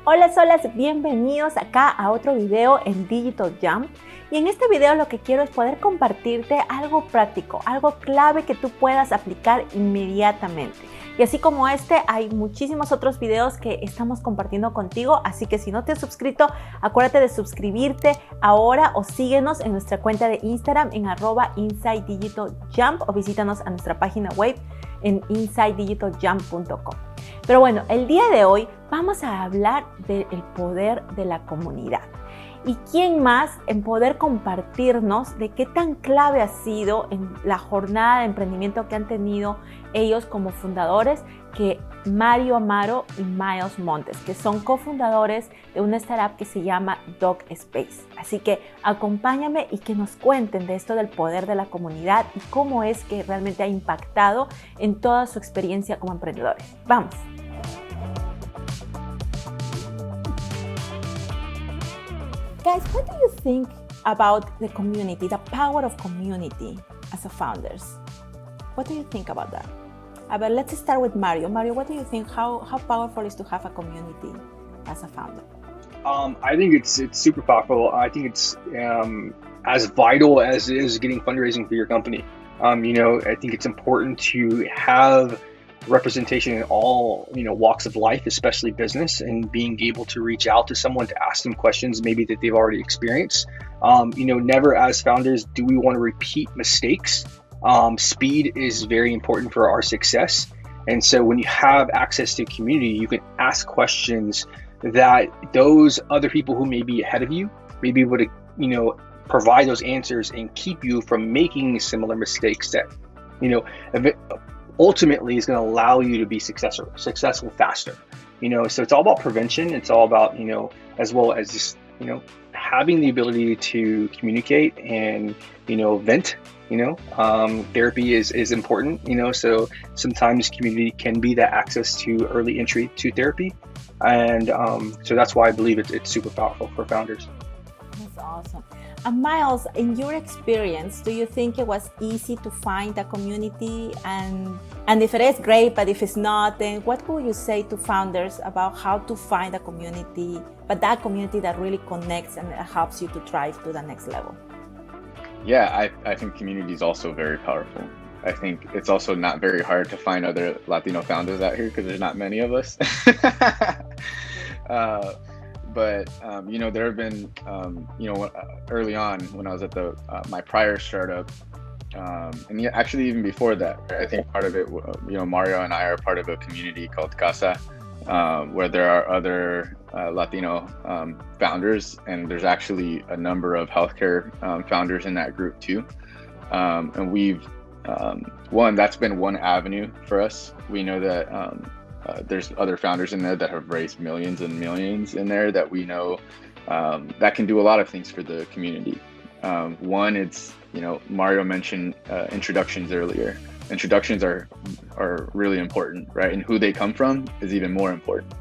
Hola solas, bienvenidos acá a otro video en Digital Jump. Y en este video lo que quiero es poder compartirte algo práctico, algo clave que tú puedas aplicar inmediatamente. Y así como este, hay muchísimos otros videos que estamos compartiendo contigo, así que si no te has suscrito, acuérdate de suscribirte ahora o síguenos en nuestra cuenta de Instagram en @InsideDigitalJump o visítanos a nuestra página web en insidedigitaljump.com. Pero bueno, el día de hoy vamos a hablar del poder de la comunidad. ¿Y quién más en poder compartirnos de qué tan clave ha sido en la jornada de emprendimiento que han tenido ellos como fundadores que Mario Amaro y Miles Montes, que son cofundadores de una startup que se llama DocSpace? Así que acompáñame y que nos cuenten de esto del poder de la comunidad y cómo es que realmente ha impactado en toda su experiencia como emprendedores. ¡Vamos! Guys, what do you think about the community, the power of community as a founders? What do you think about that? But let's start with Mario. Mario, what do you think? How powerful is to have a community as a founder? I think it's super powerful. I think it's as vital as it is getting fundraising for your company. I think it's important to have representation in all walks of life, especially business, and being able to reach out to someone to ask them questions maybe that they've already experienced. Never as founders do we want to repeat mistakes. Speed is very important for our success, and so when you have access to a community, you can ask questions that those other people who may be ahead of you may be able to provide those answers and keep you from making similar mistakes that ultimately is going to allow you to be successful faster. So it's all about prevention. It's all about as well as just having the ability to communicate and vent. Therapy is important. So sometimes community can be that access to early entry to therapy, and so that's why I believe it's super powerful for founders. That's awesome. Miles, in your experience, do you think it was easy to find a community? And if it is, great, but if it's not, then what would you say to founders about how to find a community, but that community that really connects and helps you to drive to the next level? Yeah, I think community is also very powerful. I think it's also not very hard to find other Latino founders out here because there's not many of us. But there have been, early on when I was at my prior startup, and actually even before that, I think part of it, Mario and I are part of a community called Casa, where there are other Latino founders, and there's actually a number of healthcare founders in that group too. And we've, that's been one avenue for us. We know that there's other founders in there that have raised millions and millions in there that we know that can do a lot of things for the community. One, it's, Mario mentioned introductions earlier. Introductions are really important, right? And who they come from is even more important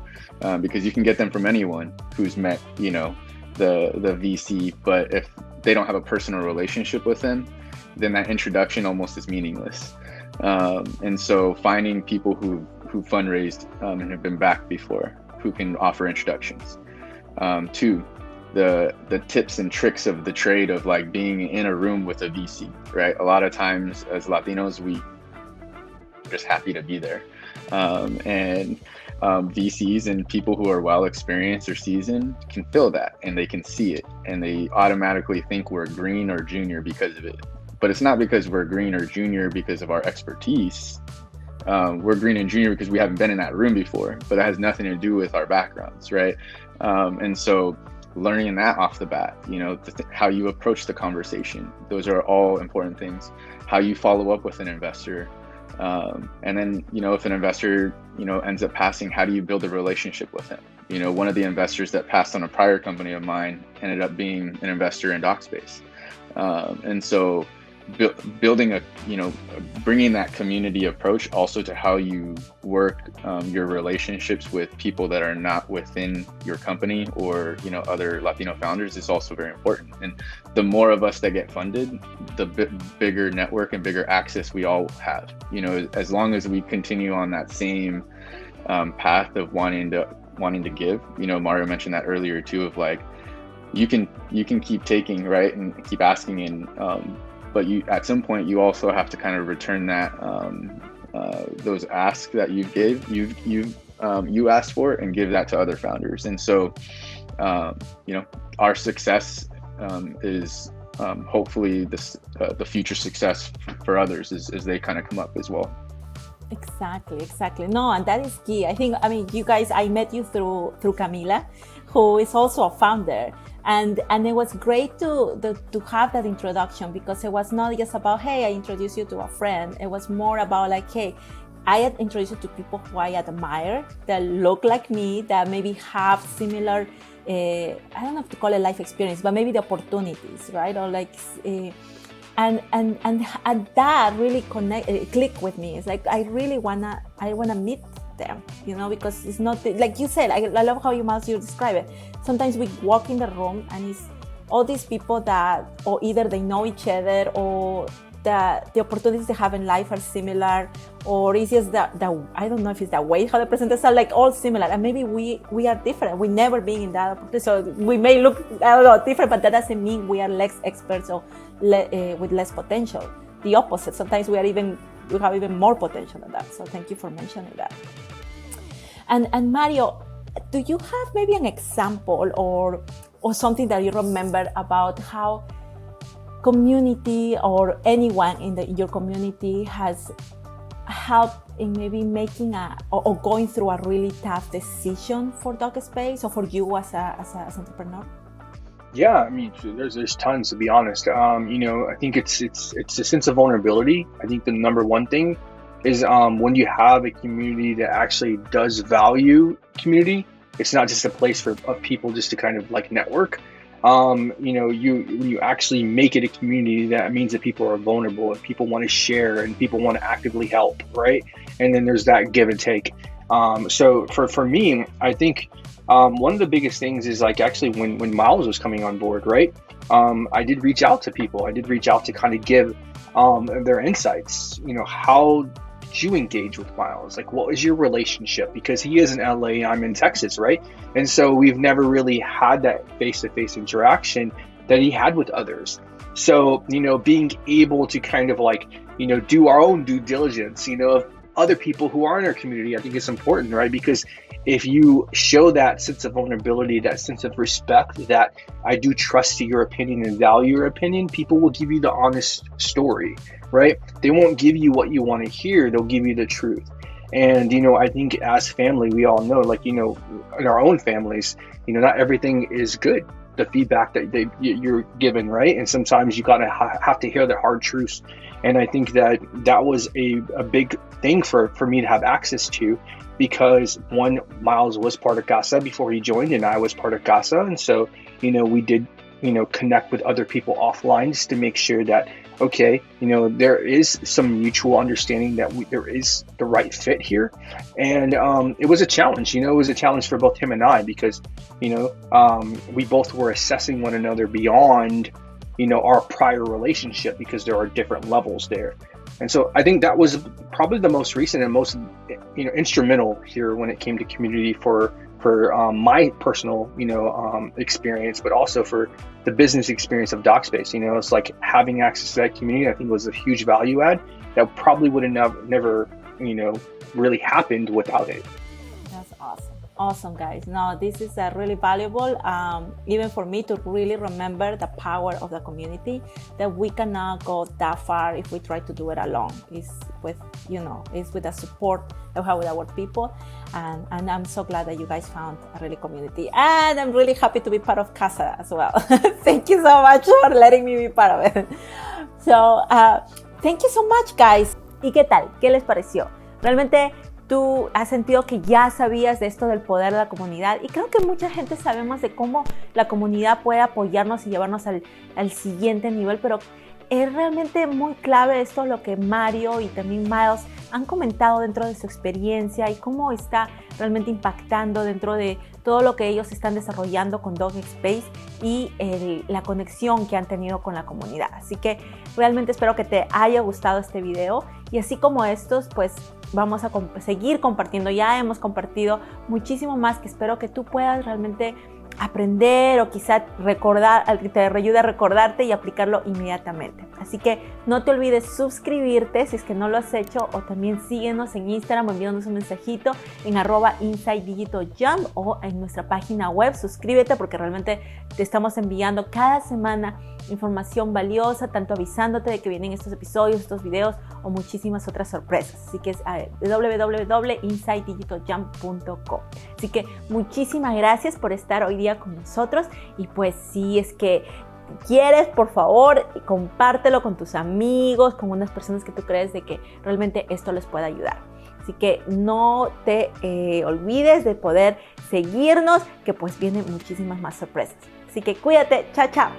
because you can get them from anyone who's met, the VC, but if they don't have a personal relationship with them, then that introduction almost is meaningless. And so finding people who fundraised and have been back before, who can offer introductions. Two, the tips and tricks of the trade of like being in a room with a VC, right? A lot of times as Latinos, we just happy to be there. And VCs and people who are well experienced or seasoned can feel that and they can see it and they automatically think we're green or junior because of it. But it's not because we're green or junior because of our expertise. We're green and junior because we haven't been in that room before, but that has nothing to do with our backgrounds, right? And so learning that off the bat, how you approach the conversation, those are all important things. How you follow up with an investor. And then, if an investor, ends up passing, how do you build a relationship with him? One of the investors that passed on a prior company of mine ended up being an investor in DocSpace. And so building a, you know, bringing that community approach also to how you work your relationships with people that are not within your company or, you know, other Latino founders is also very important. And the more of us that get funded, the bigger network and bigger access we all have. You know, as long as we continue on that same path of wanting to give. You know, Mario mentioned that earlier too, of like, you can keep taking, right, and keep asking, and but you, at some point, you also have to kind of return that those asks that you asked for, and give that to other founders. And so, you know, our success is hopefully the future success for others as they kind of come up as well. Exactly. No, and that is key. I mean, you guys, I met you through Camila, who is also a founder. And it was great to have that introduction, because it was not just about, hey, I introduced you to a friend. It was more about like, hey, I had introduced you to people who I admire, that look like me, that maybe have similar, I don't know if to call it life experience, but maybe the opportunities, right? Or like, and that really clicked with me. It's like, I wanna meet them, you know, because it's not like you said. I love how you describe it. Sometimes we walk in the room and it's all these people that, or either they know each other, or that the opportunities they have in life are similar, or it's just that I don't know if it's that way how they present themselves, like all similar, and maybe we are different. We never been in that opportunity, so we may look, I don't know, different, but that doesn't mean we are less experts or with less potential. The opposite. Sometimes we have even more potential than that. So thank you for mentioning that. And Mario, do you have maybe an example or something that you remember about how community or anyone in your community has helped in maybe making or going through a really tough decision for DocSpace, or for you as an entrepreneur? Yeah, I mean, there's tons, to be honest. You know, I think it's a sense of vulnerability. I think the number one thing is when you have a community that actually does value community. It's not just a place of people just to kind of like network. You know, you actually make it a community, that means that people are vulnerable and people want to share and people want to actively help, right? And then there's that give and take. So for me, I think one of the biggest things is like actually when Miles was coming on board, right? I did reach out to people. I did reach out to kind of give their insights. You know, how did you engage with Miles? Like, what was your relationship? Because he is in LA, I'm in Texas, right? And so we've never really had that face-to-face interaction that he had with others. So, you know, being able to kind of like, you know, do our own due diligence, you know, of other people who are in our community, I think it's important, right? Because if you show that sense of vulnerability, that sense of respect, that I do trust your opinion and value your opinion, people will give you the honest story, right? They won't give you what you want to hear, they'll give you the truth. And, you know, I think as family, we all know, like, you know, in our own families, you know, not everything is good, the feedback that you're given, right? And sometimes you gotta have to hear the hard truths. And I think that was a big thing for me to have access to, because one, Miles was part of CASA before he joined, and I was part of CASA. And so, you know, we did, you know, connect with other people offline just to make sure that, okay, you know, there is some mutual understanding that there is the right fit here. And it was a challenge, you know, it was a challenge for both him and I, because, you know, we both were assessing one another beyond, you know, our prior relationship, because there are different levels there. And so I think that was probably the most recent and most, you know, instrumental here when it came to community for my personal, you know, experience, but also for the business experience of DocSpace. You know, it's like having access to that community, I think, was a huge value add that probably would have never, you know, really happened without it. That's awesome. Awesome, guys. No, this is really valuable, even for me, to really remember the power of the community, that we cannot go that far if we try to do it alone. It's with, you know, it's with the support that we have with our people. And I'm so glad that you guys found a really community. And I'm really happy to be part of CASA as well. Thank you so much for letting me be part of it. So, thank you so much, guys. ¿Y qué tal? ¿Qué les pareció? Realmente, ¿tú has sentido que ya sabías de esto del poder de la comunidad? Y creo que mucha gente sabemos de cómo la comunidad puede apoyarnos y llevarnos al siguiente nivel, pero es realmente muy clave esto, lo que Mario y también Miles han comentado dentro de su experiencia y cómo está realmente impactando dentro de todo lo que ellos están desarrollando con DocSpace y la conexión que han tenido con la comunidad. Así que realmente espero que te haya gustado este video y así como estos, pues vamos a seguir compartiendo. Ya hemos compartido muchísimo más que espero que tú puedas realmente aprender o quizá recordar, que te ayude a recordarte y aplicarlo inmediatamente. Así que no te olvides suscribirte si es que no lo has hecho, o también síguenos en Instagram o enviándonos un mensajito en @InsideDigitalJump o en nuestra página web. Suscríbete porque realmente te estamos enviando cada semana información valiosa, tanto avisándote de que vienen estos episodios, estos videos o muchísimas otras sorpresas. Así que es www.insidedigitaljump.com. Así que muchísimas gracias por estar hoy día con nosotros y pues si es que quieres, por favor, compártelo con tus amigos, con unas personas que tú crees de que realmente esto les pueda ayudar. Así que no te olvides de poder seguirnos, que pues vienen muchísimas más sorpresas. Así que cuídate, chao, chao.